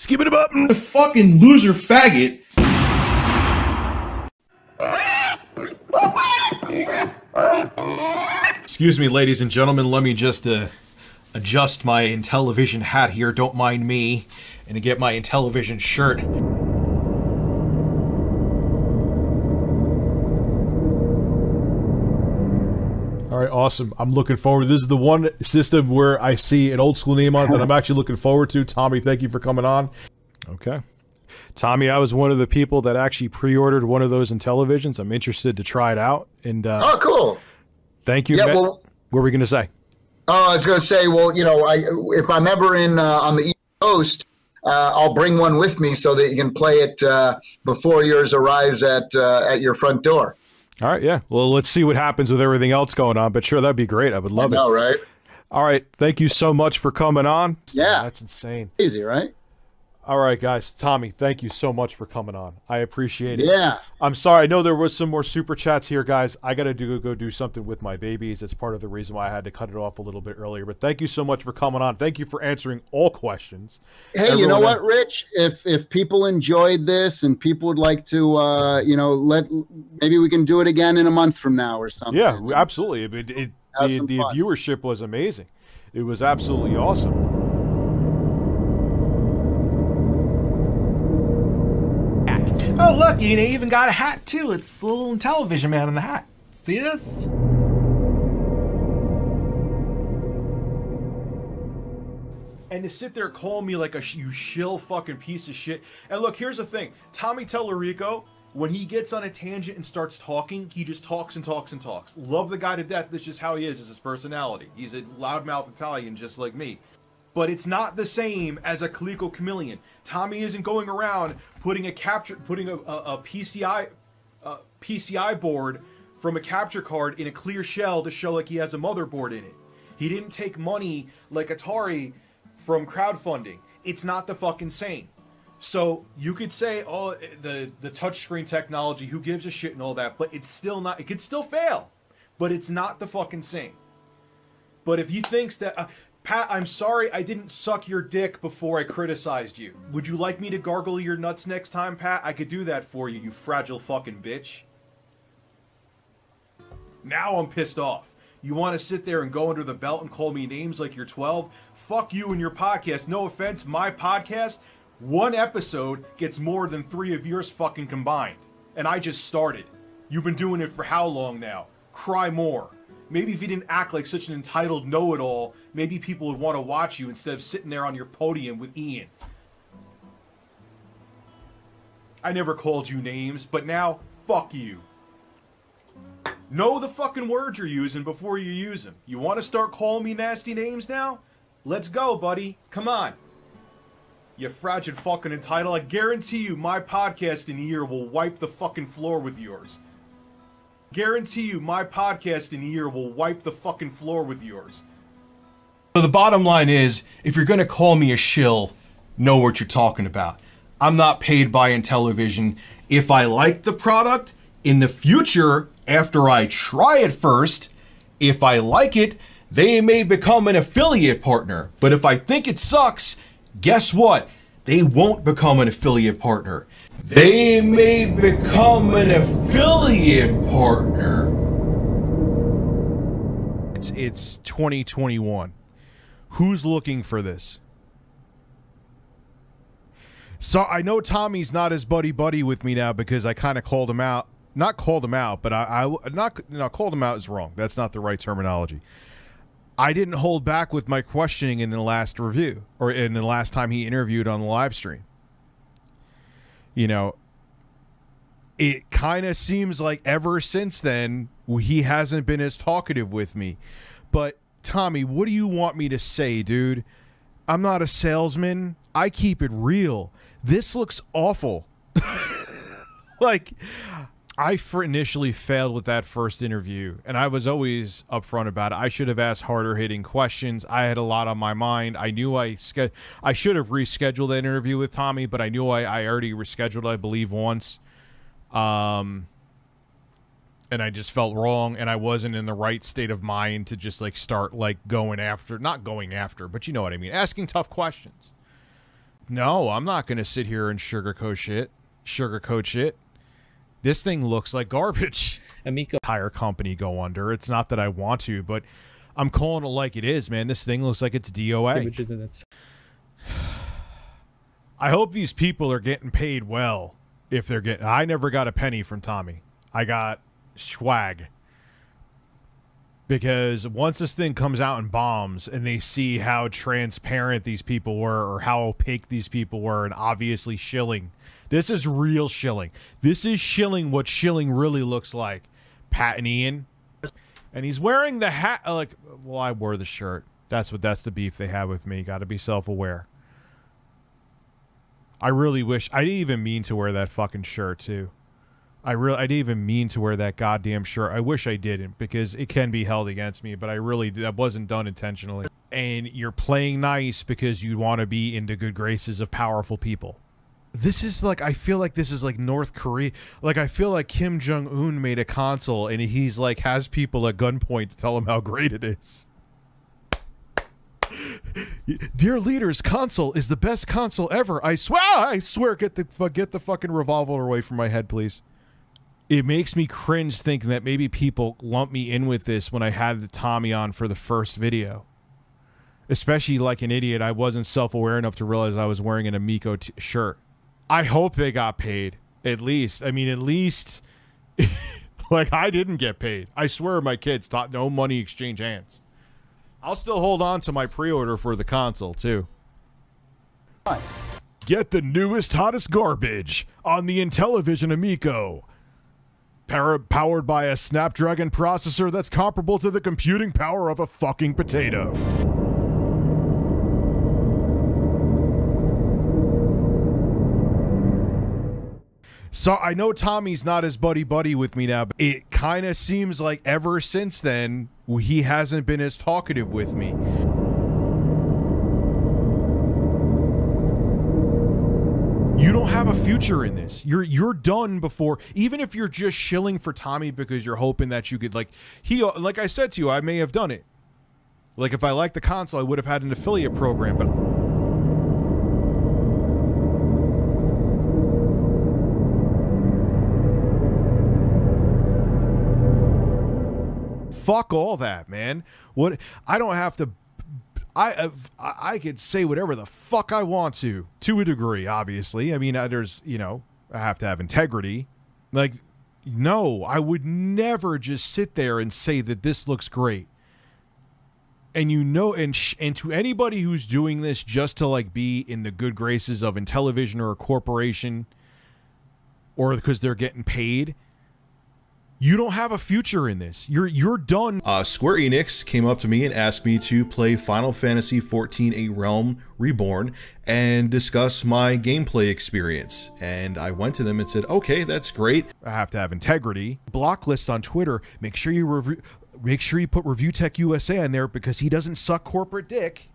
Skip it up. The fucking loser faggot. Excuse me, ladies and gentlemen. Let me just adjust my Intellivision hat here. Don't mind me. And to get my Intellivision shirt. All right, awesome. I'm looking forward. This is the one system where I see an old school name on it that I'm actually looking forward to. Tommy, thank you for coming on. Okay. Tommy, I was one of the people that actually pre-ordered one of those Intellivisions. I'm interested to try it out. And oh, cool. Thank you. Yeah, well, what were we going to say? Oh, I was going to say, well, you know, if I'm ever in on the East Coast, I'll bring one with me so that you can play it before yours arrives at your front door. All right, yeah. Well, let's see what happens with everything else going on. But sure, that'd be great. I would love it. I know, right? All right. Thank you so much for coming on. Yeah. That's insane. Easy, right? All right, guys. Tommy, thank you so much for coming on. I appreciate it. Yeah. I'm sorry. I know there was some more super chats here, guys. I got to go do something with my babies. That's part of the reason why I had to cut it off a little bit earlier. But thank you so much for coming on. Thank you for answering all questions. Hey, everyone, you know what, Rich? If people enjoyed this and people would like to, you know, maybe we can do it again in a month from now or something. Yeah, absolutely. The viewership was amazing. It was absolutely awesome. Oh, look, you even got a hat, too. It's the little Intellivision man in the hat. See this? And to sit there call me like you shill fucking piece of shit. And look, here's the thing. Tommy Tellerico, when he gets on a tangent and starts talking, he just talks and talks and talks. Love the guy to death. That's just how he is. It's his personality. He's a loudmouth Italian just like me. But it's not the same as a Coleco Chameleon. Tommy isn't going around putting a PCI board from a capture card in a clear shell to show like he has a motherboard in it. He didn't take money like Atari from crowdfunding. It's not the fucking same. So you could say, oh, the touchscreen technology, who gives a shit and all that, but it's still not. It could still fail, but it's not the fucking same. But if he thinks that. Pat, I'm sorry I didn't suck your dick before I criticized you. Would you like me to gargle your nuts next time, Pat? I could do that for you, you fragile fucking bitch. Now I'm pissed off. You want to sit there and go under the belt and call me names like you're 12? Fuck you and your podcast. No offense, my podcast, one episode gets more than 3 of yours fucking combined. And I just started. You've been doing it for how long now? Cry more. Maybe if you didn't act like such an entitled know-it-all, maybe people would want to watch you instead of sitting there on your podium with Ian. I never called you names, but now, fuck you. Know the fucking words you're using before you use them. You want to start calling me nasty names now? Let's go, buddy. Come on. You fragile fucking entitled. I guarantee you my podcast in a year will wipe the fucking floor with yours. Guarantee you my podcast in a year will wipe the fucking floor with yours. So the bottom line is, if you're going to call me a shill, know what you're talking about. I'm not paid by Intellivision. If I like the product, in the future, after I try it first, if I like it, they may become an affiliate partner. But if I think it sucks, guess what? They won't become an affiliate partner. They may become an affiliate partner. It's 2021. Who's looking for this? So I know Tommy's not as buddy-buddy with me now because I kind of called him out. Not called him out, but called him out is wrong. That's not the right terminology. I didn't hold back with my questioning in the last review or in the last time he interviewed on the live stream. You know, it kind of seems like ever since then, he hasn't been as talkative with me. But, Tommy, what do you want me to say, dude? I'm not a salesman. I keep it real. This looks awful. Like, I initially failed with that first interview, and I was always upfront about it. I should have asked harder-hitting questions. I had a lot on my mind. I knew I should have rescheduled that interview with Tommy, but I knew I already rescheduled, I believe, once. And I just felt wrong, and I wasn't in the right state of mind to just, like, start, like, not going after, but you know what I mean, asking tough questions. No, I'm not going to sit here and sugarcoat shit. This thing looks like garbage. Amico. Entire company go under. It's not that I want to, but I'm calling it like it is, man. This thing looks like it's DOA. I hope these people are getting paid well. If they're getting, I never got a penny from Tommy. I got swag. Because once this thing comes out and bombs and they see how transparent these people were or how opaque these people were and obviously shilling. This is real shilling. This is shilling what shilling really looks like. Pat and Ian. And he's wearing the hat. Like, well, I wore the shirt. That's the beef they have with me. Got to be self-aware. I really wish. I didn't even mean to wear that fucking shirt, too. I didn't even mean to wear that goddamn shirt. I wish I didn't because it can be held against me, but that wasn't done intentionally. And you're playing nice because you want to be in the good graces of powerful people. This is like, I feel like this is like North Korea. Like, I feel like Kim Jong-un made a console and he's like, has people at gunpoint to tell him how great it is. Dear leaders, console is the best console ever. I swear, get the fucking revolver away from my head, please. It makes me cringe thinking that maybe people lump me in with this when I had the Tommy on for the first video. Especially like an idiot, I wasn't self-aware enough to realize I was wearing an Amico shirt. I hope they got paid, at least. I mean, at least, like, I didn't get paid. I swear my kids taught no money exchange hands. I'll still hold on to my pre-order for the console, too. Get the newest, hottest garbage on the Intellivision Amico. Powered by a Snapdragon processor that's comparable to the computing power of a fucking potato. So I know Tommy's not as buddy-buddy with me now, but it kind of seems like ever since then, he hasn't been as talkative with me. You don't have a future in this. You're done before, even if you're just shilling for Tommy because you're hoping that you could, like I said to you, I may have done it. Like, if I liked the console, I would have had an affiliate program, but fuck all that, man. What I don't have to. I could say whatever the fuck I want to a degree, obviously. I mean, there's, you know, I have to have integrity. Like, no, I would never just sit there and say that this looks great. And you know, and to anybody who's doing this just to like be in the good graces of Intellivision or a corporation, or because they're getting paid, you don't have a future in this. You're done. Square Enix came up to me and asked me to play Final Fantasy XIV: A Realm Reborn and discuss my gameplay experience. And I went to them and said, okay, that's great. I have to have integrity. Block list on Twitter. Make sure you put ReviewTechUSA in there because he doesn't suck corporate dick.